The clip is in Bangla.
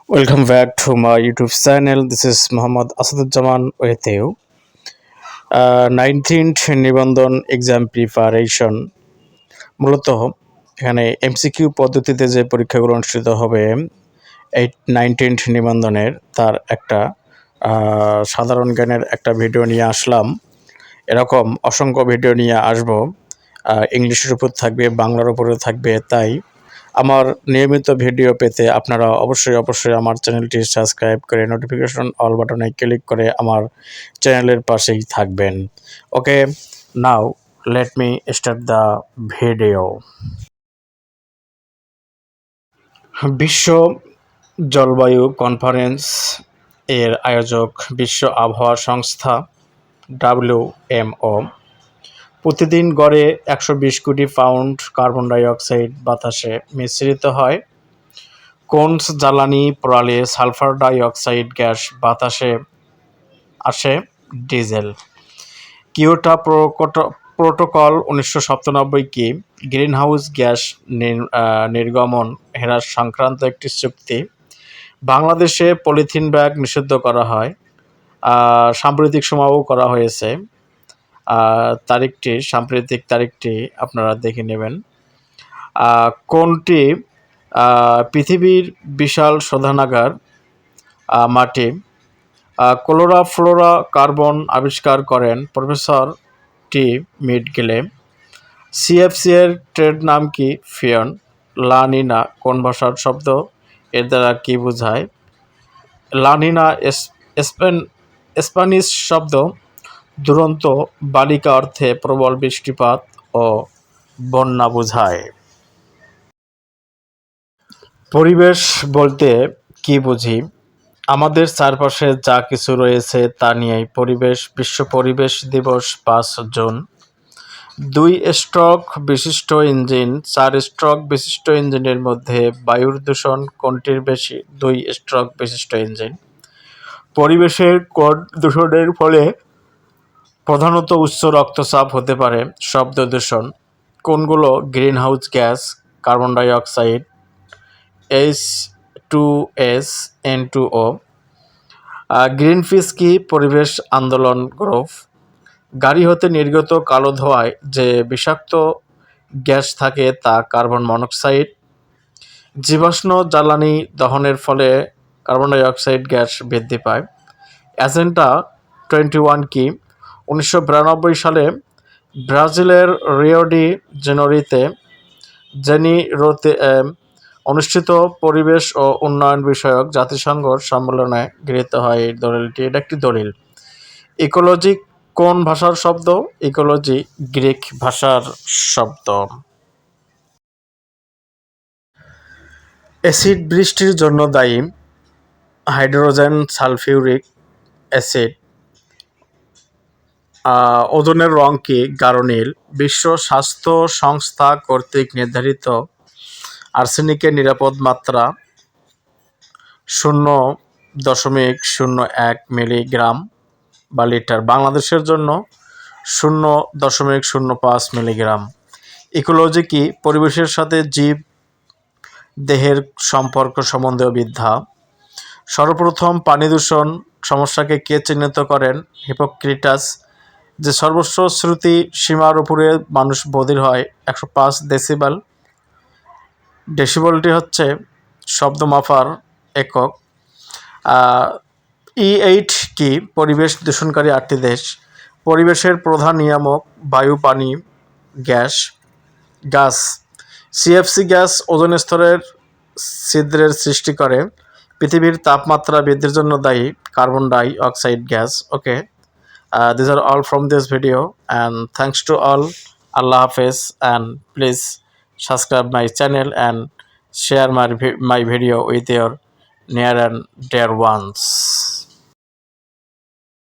Welcome back to my YouTube channel. This is Muhammad Asaduzzaman with you. 19th নিবন্ধন এক্সাম প্রিপারেশন মূলত এখানে এমসিকিউ পদ্ধতিতে যে পরীক্ষাগুলো অনুষ্ঠিত হবে 19th নিবন্ধনের তার একটা সাধারণ জ্ঞানের একটা ভিডিও নিয়ে আসলাম। এরকম অসংখ্য ভিডিও নিয়ে আসব, ইংলিশের উপর থাকবে, বাংলার উপরে থাকবে। তাই আমার নিয়মিত ভিডিও পেতে আপনারা অবশ্যই আমার চ্যানেলটি সাবস্ক্রাইব করে নোটিফিকেশন অল বাটনে ক্লিক করে আমার চ্যানেলের পাশেই থাকবেন। Okay, now let me start the video. বিশ্ব জলবায়ু কনফারেন্স এর আয়োজক বিশ্ব আবহাওয়া সংস্থা WMO প্রতিদিন গড়ে 120 কোটি পাউন্ড কার্বন ডাই অক্সাইড বাতাসে মিশ্রিত হয়। কোন জ্বালানি পোড়ালে সালফার ডাই অক্সাইড গ্যাস বাতাসে আসে? ডিজেল। কিয়োটো প্রোটোকল 1997 কি? গ্রিনহাউস গ্যাস নির্গমন হ্রাস সংক্রান্ত একটি চুক্তি। বাংলাদেশে পলিথিন ব্যাগ নিষিদ্ধ করা হয়, সাম্প্রতিক সময়ও করা হয়েছে। সাম্প্রতিক তারিখটি আপনারা দেখে নেবেন। কোনটি পৃথিবীর বিশাল শোধনাগার? মাটি। ক্লোরোফ্লোরো কার্বন আবিষ্কার করেন প্রফেসর টি মিডগিলে। সিএফসি এর ট্রেড নাম কি? ফিয়ন। লা নিনা কোন ভাষার শব্দ? এর দ্বারা কি বোঝায়? লা নিনা স্প্যানিশ শব্দ, দুরন্ত বালিকা অর্থে প্রবল বৃষ্টিপাত ও বন্যা বোঝায়। পরিবেশ বলতে কি বুঝি? আমাদের চারপাশে যা কিছু রয়েছে তা নিয়েই পরিবেশ। বিশ্ব পরিবেশ দিবস 5 জুন। 2 স্ট্রোক বিশিষ্ট ইঞ্জিন, 4 স্ট্রোক বিশিষ্ট ইঞ্জিনের মধ্যে বায়ুর দূষণ কোনটির বেশি? 2 স্ট্রোক বিশিষ্ট ইঞ্জিন। পরিবেশের কোন দূষণের ফলে প্রধানত উচ্চ রক্তচাপ হতে পারে? শব্দ দূষণ। কোনগুলো greenhouse gas? Carbon die oxide, H2S, N2O। Greenpeace কি? পরিবেশ আন্দোলন গ্রুপ। গাড়ি হতে নির্গত কালো ধোঁয়ায় যে বিষাক্ত গ্যাস থাকে তা কার্বন মনোক্সাইড। জীবাশ্ম জ্বালানি দহনের ফলে কার্বন ডাই অক্সাইড গ্যাস বৃদ্ধি পায়। অ্যাজেন্ডা 21 কি? 1992 সালে ব্রাজিলের রিও ডি জেনিরোতে অনুষ্ঠিত পরিবেশ ও উন্নয়ন বিষয়ক জাতিসংঘ সম্মেলনে গৃহীত হয় এই দলিলটি। এটা একটি দলিল। ইকোলজি কোন ভাষার শব্দ? ইকোলজি গ্রিক ভাষার শব্দ। অ্যাসিড বৃষ্টির জন্য দায়ী হাইড্রোজেন সালফিউরিক অ্যাসিড। ওজোনের রং কি? গাঢ় নীল। বিশ্ব স্বাস্থ্য সংস্থা কর্তৃক নির্ধারিত আর্সেনিকের নিরাপদ মাত্রা 0.01 মিলিগ্রাম বা লিটার। বাংলাদেশের জন্য 0.05 মিলিগ্রাম। ইকোলজি কি? পরিবেশের সাথে জীব দেহের সম্পর্ক সম্বন্ধীয় বিদ্যা। সর্বপ্রথম পানি দূষণ সমস্যাকে কে চিহ্নিত করেন? হিপোক্রেটাস। যে সর্বোচ্চ শ্রুতি সীমার উপরে মানুষ বধির হয় 105 ডেসিবেল। ডেসিবেলটি হচ্ছে শব্দ মাপার একক। E8 কি? পরিবেশ দূষণকারী 8টি দেশ। পরিবেশের প্রধান নিয়ামক বায়ু, পানি, গাছ। সিএফসি গ্যাস ওজোন স্তরের ছিদ্রের সৃষ্টি করে। পৃথিবীর তাপমাত্রা বৃদ্ধির জন্য দায়ী carbon dioxide gas. Okay, these are all from this video and thanks to all. Allah Hafiz, and please subscribe my channel and share my video with your near and dear ones.